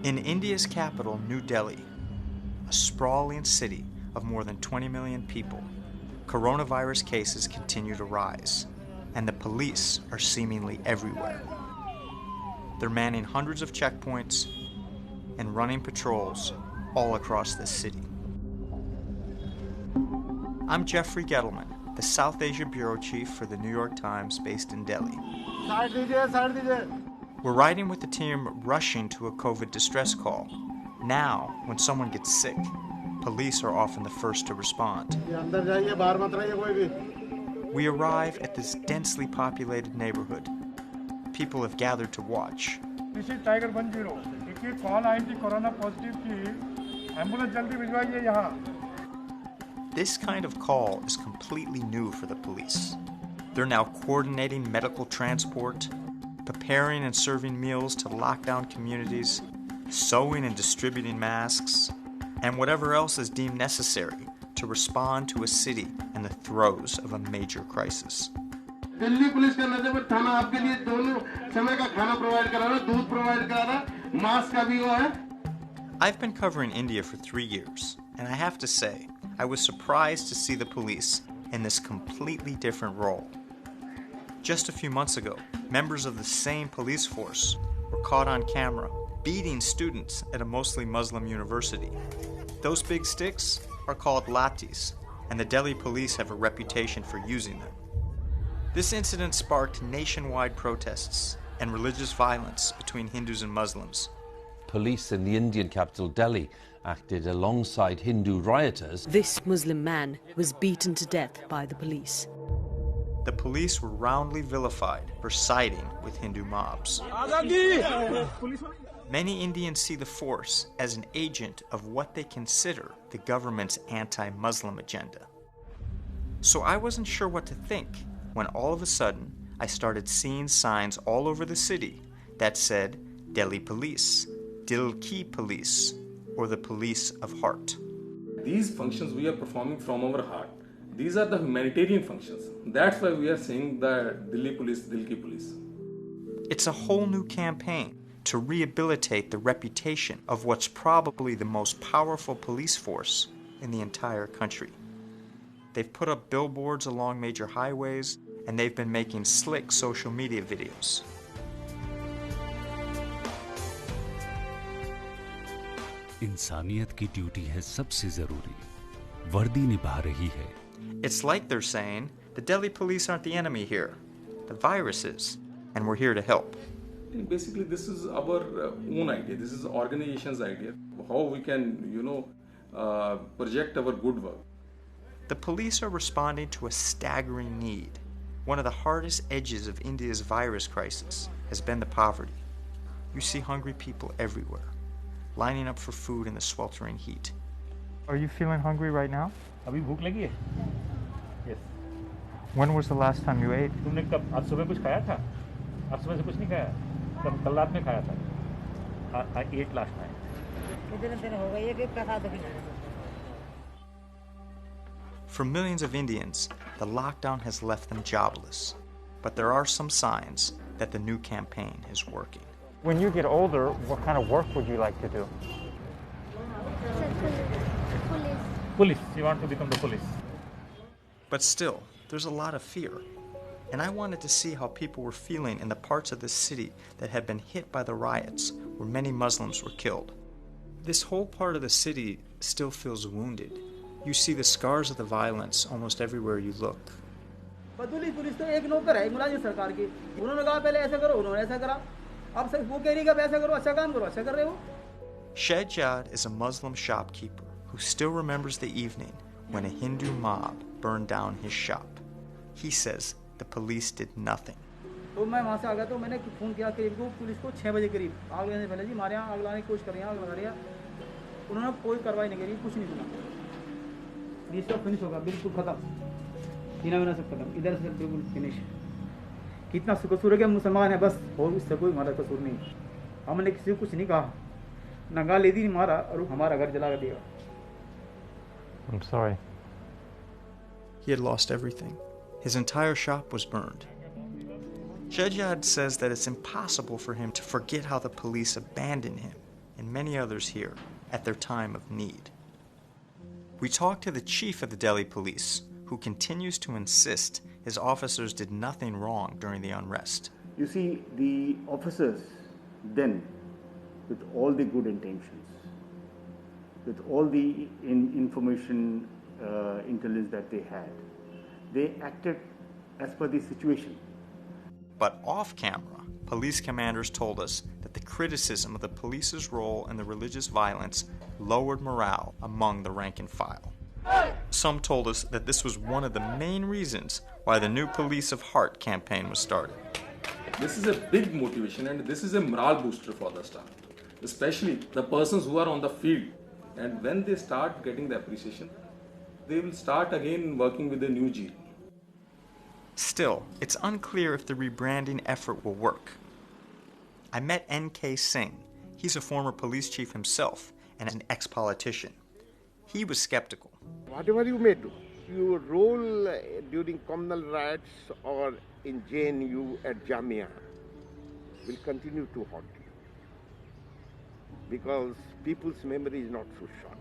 In India's capital, New Delhi, a sprawling city of more than 20 million people, coronavirus cases continue to rise, and the police are seemingly everywhere. They're manning hundreds of checkpoints and running patrols all across this city. I'm Jeffrey Gettleman, the South Asia Bureau Chief for the New York Times based in Delhi. We're riding with the team rushing to a COVID distress call. Now, when someone gets sick, police are often the first to respond. We arrive at this densely populated neighborhood. People have gathered to watch. This is Tiger 10. एक call आई थी corona positive की, ambulance जल्दी भिजवाइए यहाँ. This kind of call is completely new for the police. They're now coordinating medical transport, preparing and serving meals to lock down communities, sewing and distributing masks, and whatever else is deemed necessary to respond to a city in the throes of a major crisis. Delhi police के नजर में थाना आपके लिए दोनों समय का खाना प्रोवाइड करा रहा, दूध प्रोवाइड करा रहा, मास्क का भी वो है. I've been covering India for 3 years, and I have to say, I was surprised to see the police in this completely different role. Just a few months ago, members of the same police force were caught on camera beating students at a mostly Muslim university. Those big sticks are called lathis, and the Delhi police have a reputation for using them. This incident sparked nationwide protests and religious violence between Hindus and Muslims. Police in the Indian capital, Delhi, acted alongside Hindu rioters. This Muslim man was beaten to death by the police. The police were roundly vilified for siding with Hindu mobs. Many Indians see the force as an agent of what they consider the government's anti-Muslim agenda. So I wasn't sure what to think when all of a sudden I started seeing signs all over the city that said Delhi Police, Dil Ki Police, or the Police of Heart. These functions we are performing from our heart. These are the humanitarian functions. That's why we are saying the Delhi Police, Dil Ki Police. It's a whole new campaign to rehabilitate the reputation of what's probably the most powerful police force in the entire country. They've put up billboards along major highways, and they've been making slick social media videos. इंसानियत की duty है सबसे जरूरी, वर्दी निभा रही है. It's like they're saying, the Delhi police aren't the enemy here. The virus is, and we're here to help. Basically, this is our own idea. This is the organization's idea. How we can, project our good work. The police are responding to a staggering need. One of the hardest edges of India's virus crisis has been the poverty. You see hungry people everywhere, lining up for food in the sweltering heat. Are you feeling hungry right now? अभी भूख लगी है? Yes. When was the last time you ate? तुमने कब आज सुबह कुछ खाया था? आज सुबह से कुछ नहीं खाया? कल रात में खाया था? I ate last night. कितने दिन हो गए ये प्रसाद भी नहीं. For millions of Indians, the lockdown has left them jobless. But there are some signs that the new campaign is working. When you get older, what kind of work would you like to do? Police. You want to become the police. But still, there's a lot of fear. And I wanted to see how people were feeling in the parts of the city that had been hit by the riots, where many Muslims were killed. This whole part of the city still feels wounded. You see the scars of the violence almost everywhere you look. Police तो एक नौकर है मुलाजिम सरकार की. उन्होंने कहा पहले ऐसा करो, उन्होंने ऐसा करा. अब सब वो कह रही है कि ऐसा करो, अच्छा काम करो, अच्छा कर रहे हो. Shehjad is a Muslim shopkeeper who still remembers the evening when a Hindu mob burned down his shop. He says the police did nothing. तो मैं वहाँ से आ गया तो मैंने फोन किया करीब को पुलिस को 6 बजे करीब. आग लगने से पहले जी हमारे यहाँ आग लगाने की कोशिश कर रहे हैं, आग लगा रही है. उन्होंने कोई कार्रवाई नहीं करी, कुछ नहीं सुना. ये सब फिनिश होगा, बिल्कुल खत्म. पीना विना सब खत्म. इधर से बिल्कुल फिनिश. कितना कसूर है कि हम मुसलमान हैं बस, और उससे कोई हमारा कसूर नहीं. हमने किसी को कुछ नहीं कहा. नंगा ले दी मारा और हमारा घर जला दिया. I'm sorry. He had lost everything. His entire shop was burned. Shehjad says that it's impossible for him to forget how the police abandoned him and many others here at their time of need. We talked to the chief of the Delhi police, who continues to insist his officers did nothing wrong during the unrest. You see, the officers then, with all the good intentions, with all the information, intelligence that they had, they acted as per the situation. But off camera, police commanders told us that the criticism of the police's role in the religious violence lowered morale among the rank and file. Some told us that this was one of the main reasons why the new Police of Heart campaign was started. This is a big motivation and this is a morale booster for the staff, especially the persons who are on the field. And when they start getting the appreciation, they will start again working with the new GL. Still, it's unclear if the rebranding effort will work. I met N.K. Singh. He's a former police chief himself and an ex-politician. He was skeptical. Whatever you may do, your role during communal riots or in JNU at Jamia will continue to haunt you, because people's memory is not so short.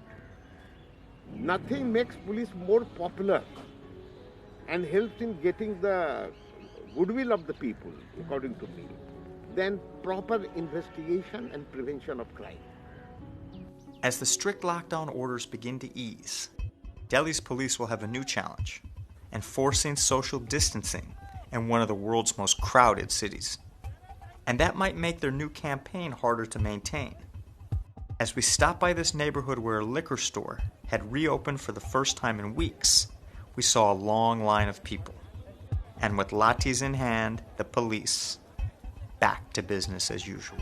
Nothing makes police more popular and helps in getting the goodwill of the people, according to me, than proper investigation and prevention of crime. As the strict lockdown orders begin to ease, Delhi's police will have a new challenge: enforcing social distancing in one of the world's most crowded cities. And that might make their new campaign harder to maintain. As we stopped by this neighborhood where a liquor store had reopened for the first time in weeks, we saw a long line of people. And with lathis in hand, the police back to business as usual.